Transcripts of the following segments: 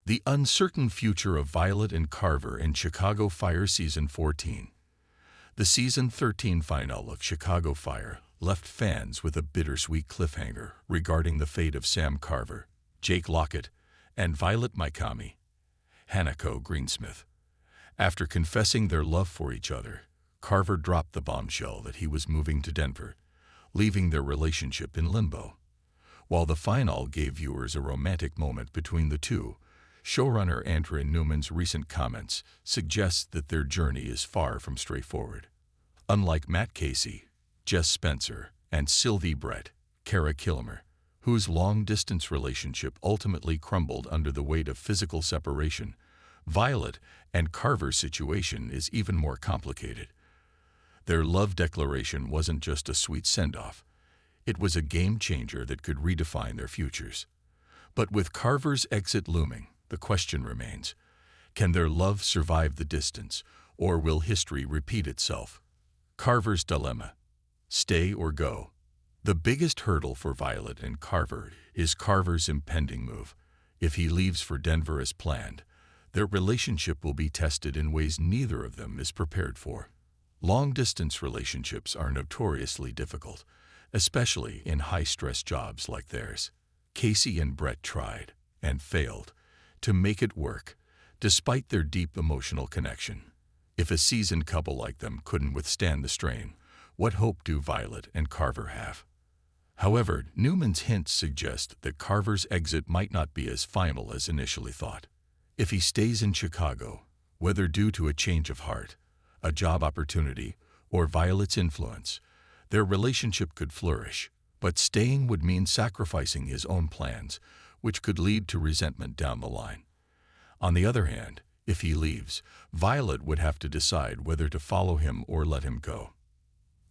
The uncertain future of Violet and Carver in Chicago Fire Season 14. The Season 13 finale of Chicago Fire left fans with a bittersweet cliffhanger regarding the fate of Sam Carver, Jake Lockett, and Violet Mikami, Hanako Greensmith. After confessing their love for each other, Carver dropped the bombshell that he was moving to Denver, leaving their relationship in limbo. While the finale gave viewers a romantic moment between the two, showrunner Andrea Newman's recent comments suggest that their journey is far from straightforward. Unlike Matt Casey, Jess Spencer, and Sylvie Brett, Kara Kilmer, whose long-distance relationship ultimately crumbled under the weight of physical separation, Violet and Carver's situation is even more complicated. Their love declaration wasn't just a sweet send-off. It was a game-changer that could redefine their futures. But with Carver's exit looming, the question remains, can their love survive the distance, or will history repeat itself? Carver's dilemma: stay or go. The biggest hurdle for Violet and Carver is Carver's impending move. If he leaves for Denver as planned, their relationship will be tested in ways neither of them is prepared for. Long-distance relationships are notoriously difficult, especially in high-stress jobs like theirs. Casey and Brett tried, and failed, to make it work, despite their deep emotional connection. If a seasoned couple like them couldn't withstand the strain, what hope do Violet and Carver have? However, Newman's hints suggest that Carver's exit might not be as final as initially thought. If he stays in Chicago, whether due to a change of heart, a job opportunity, or Violet's influence, their relationship could flourish. But staying would mean sacrificing his own plans, which could lead to resentment down the line. On the other hand, if he leaves, Violet would have to decide whether to follow him or let him go.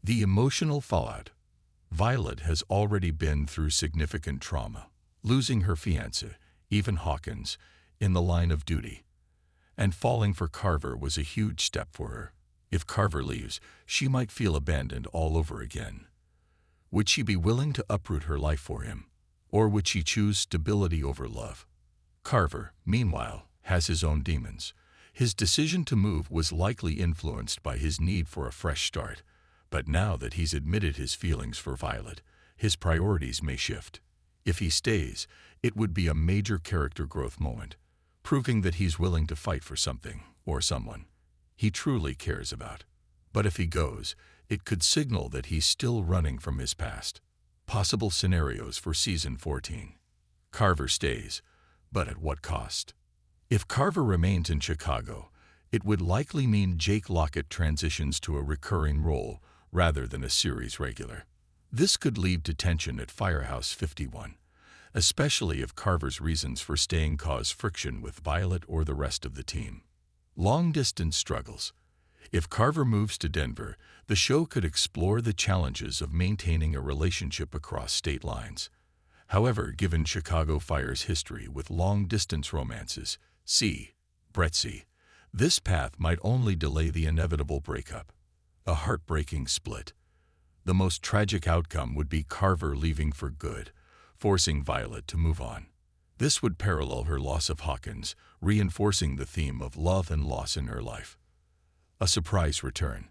The emotional fallout. Violet has already been through significant trauma, losing her fiancé, Ethan Hawkins, in the line of duty. And falling for Carver was a huge step for her. If Carver leaves, she might feel abandoned all over again. Would she be willing to uproot her life for him, or would she choose stability over love? Carver, meanwhile, has his own demons. His decision to move was likely influenced by his need for a fresh start, but now that he's admitted his feelings for Violet, his priorities may shift. If he stays, it would be a major character growth moment, proving that he's willing to fight for something or someone he truly cares about. But if he goes, it could signal that he's still running from his past. Possible scenarios for Season 14. Carver stays, but at what cost? If Carver remains in Chicago, it would likely mean Jake Lockett transitions to a recurring role rather than a series regular. This could lead to tension at Firehouse 51, especially if Carver's reasons for staying cause friction with Violet or the rest of the team. Long-distance struggles. If Carver moves to Denver, the show could explore the challenges of maintaining a relationship across state lines. However, given Chicago Fire's history with long-distance romances, this path might only delay the inevitable breakup. A heartbreaking split. The most tragic outcome would be Carver leaving for good, forcing Violet to move on. This would parallel her loss of Hawkins, reinforcing the theme of love and loss in her life. A surprise return.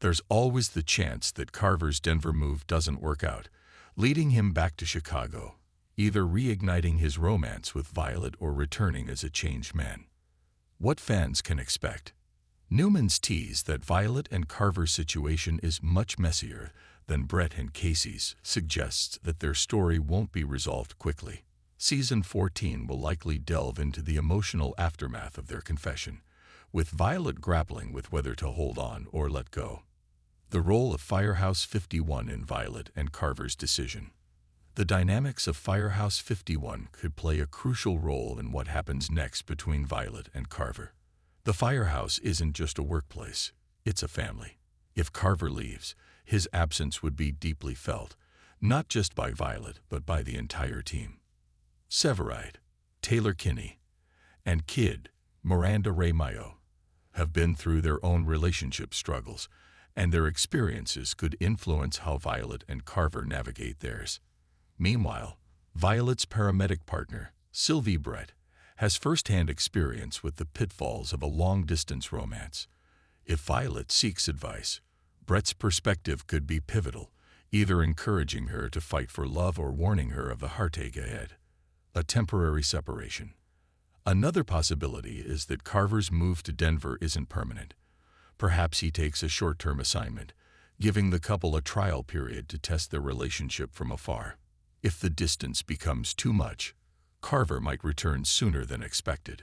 There's always the chance that Carver's Denver move doesn't work out, leading him back to Chicago, either reigniting his romance with Violet or returning as a changed man. What fans can expect? Newman's tease that Violet and Carver's situation is much messier than Brett and Casey's suggests that their story won't be resolved quickly. Season 14 will likely delve into the emotional aftermath of their confession, with Violet grappling with whether to hold on or let go. The role of Firehouse 51 in Violet and Carver's decision. The dynamics of Firehouse 51 could play a crucial role in what happens next between Violet and Carver. The Firehouse isn't just a workplace, it's a family. If Carver leaves, his absence would be deeply felt, not just by Violet but by the entire team. Severide, Taylor Kinney, and Kid, Miranda Ray Mayo, have been through their own relationship struggles, and their experiences could influence how Violet and Carver navigate theirs. Meanwhile, Violet's paramedic partner, Sylvie Brett, has first-hand experience with the pitfalls of a long-distance romance. If Violet seeks advice, Brett's perspective could be pivotal, either encouraging her to fight for love or warning her of the heartache ahead. A temporary separation. Another possibility is that Carver's move to Denver isn't permanent. Perhaps he takes a short-term assignment, giving the couple a trial period to test their relationship from afar. If the distance becomes too much, Carver might return sooner than expected.